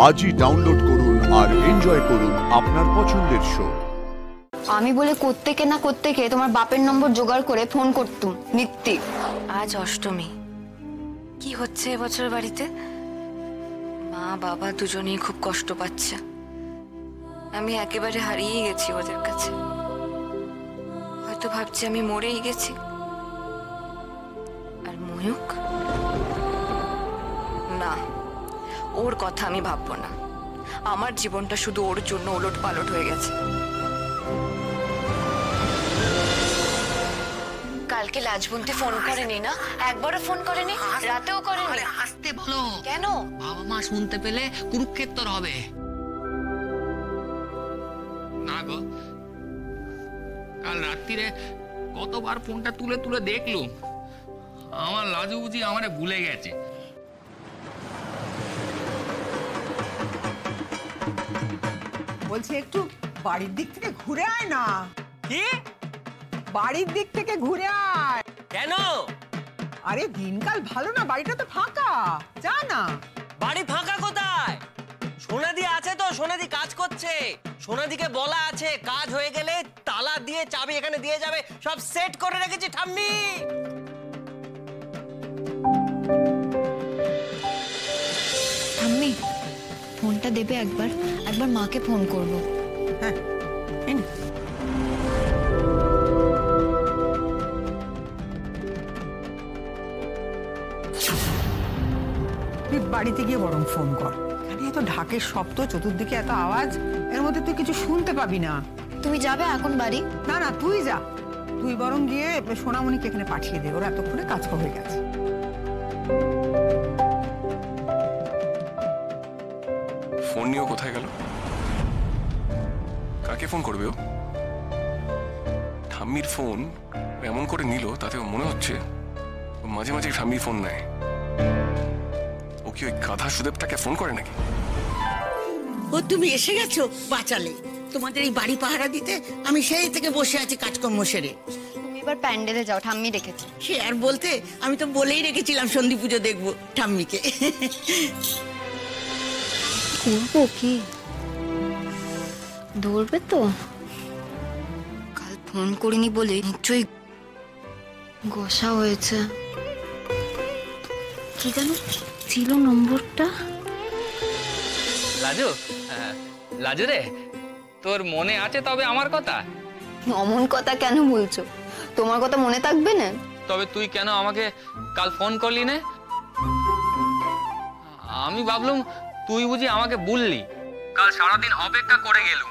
আজই ডাউনলোড করুন আর এনজয় করুন আপনার পছন্দের শো। আমি বলে কোত্থেকে না কোত্থেকে তোমার বাপের নম্বর জোগাড় করে ফোন করতুম নিত্যি। আজ অষ্টমী, কি হচ্ছে এবছর বাড়িতে? মা বাবা দুজনেই খুব কষ্ট পাচ্ছে। আমি একেবারে হারিয়ে গেছি ওদের কাছে। হয়তো ভাবছি আমি মরেই গেছি। আর ময়ূক, না, ওর কথা আমি ভাববো না। আমার জীবনটা শুধু ওর জন্য ওলট পালট হয়ে গেছে। কালকে লাজবন্তী ফোন করেনি না? একবারও ফোন করেনি, রাতেও করেনি। আরে আসতে বলো। কেন? বাবা মা শুনতে পেলে কুরুক্ষেত্র হবে। না গো, কাল রাত্রিরে কতবার ফোনটা তুলে তুলে দেখলুম। আমার লাজু বুঝি আমারে ভুলে গেছে। বলছি একটু বাড়ির দিক থেকে ঘুরে আয় না। কি? বাড়ির দিক থেকে ঘুরে আয়। কেন? আরে দিনকাল ভালো না, বাড়িটা তো ফাঁকা, যা না। বাড়ি ফাঁকা কোথায়? সোনাদি আছে তো, সোনাদি কাজ করছে। সোনাদিকে বলা আছে কাজ হয়ে গেলে তালা দিয়ে চাবি এখানে দিয়ে যাবে। সব সেট করে রেখেছি ঠাম্মি। ঠাম্মি, ফোনটা দেবে একবার? একবার মাকে ফোন করব। হ্যাঁ, তুই বাড়িতে গিয়ে বরং ফোন কর। এখানে এত ঢাকের শব্দ, চতুর্দিকে এত আওয়াজ, এর মধ্যে তুই কিছু শুনতে পাবি না। তুমি যাবে এখন বাড়ি? না না, তুই যা। তুই বরং গিয়ে সোনামণিকে এখানে পাঠিয়ে দে, ওরা এতক্ষণে কাজ হয়ে গেছে। ফোন নিয়েও কোথায় গেল? কাকে ফোন করবে ও? ঠাম্মির ফোন এমন করে নিল, তাতে মনে হচ্ছে মাঝে মাঝে ঠাম্মির ফোন নেয়। ও কি ওই গাধা সুদেবটাকে ফোন করে নাকি? ও তুমি এসে গেছো, বাঁচালে। তোমাদের এই বাড়ি পাহারা দিতে আমি সেই থেকে বসে আছি কাজকর্ম সেরে। তুমি এবার প্যান্ডেলে যাও, ঠাম্মি রেখেছে। সে আর বলতে, আমি তো বলেই রেখেছিলাম সন্ধি পুজো দেখবো ঠাম্মিকে। করবো কি? ধরবে তো? কাল ফোন করিনি বলে নিশ্চয়ই গোসা হয়েছে। কি জানো ছিল নম্বরটা? লাজু, লাজু রে, তোর মনে আছে তবে আমার কথা? অমন কথা কেন বলছো? তোমার কথা মনে থাকবে না? তবে তুই কেন আমাকে কাল ফোন করলি না? আমি ভাবলুম তুই বুঝি আমাকে বললি। কাল সারাদিন অপেক্ষা করে গেলুম,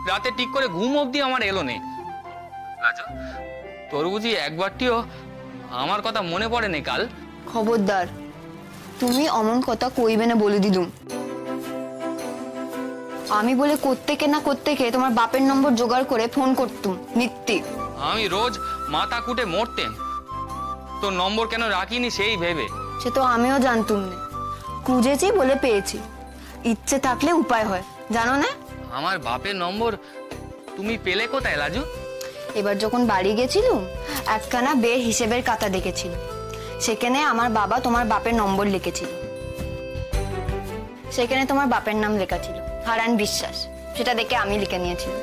রাতে ঠিক করে ঘুম অবধি আমার এলো নে। লাজু, তোর বুঝি একবারটিও আমার কথা মনে পড়ে নে কাল? খবরদার, তুমি অমন কথা কইবে না বলে দিলুম। আমি বলে কোত্থেকে না কোত্থেকে তোমার বাপের নম্বর জোগাড় করে ফোন করতুম নিত্যি। আমি রোজ মাথা কুটে মরতেন, তোর নম্বর কেন রাখিনি সেই ভেবে। সে তো আমিও জানতুম না, খুঁজেছি বলে পেয়েছি। ইচ্ছে থাকলে উপায় হয়, জানো না? আমার বাপের নম্বর তুমি পেলে কোথায় লাজু? এবার যখন বাড়ি গেছিলুম, একখানা বে হিসেবের খাতা দেখেছিল। সেখানে আমার বাবা তোমার বাপের নম্বর লিখেছিল। সেখানে তোমার বাপের নাম লেখা ছিল হারান বিশ্বাস। সেটা দেখে আমি লিখে নিয়েছিলাম।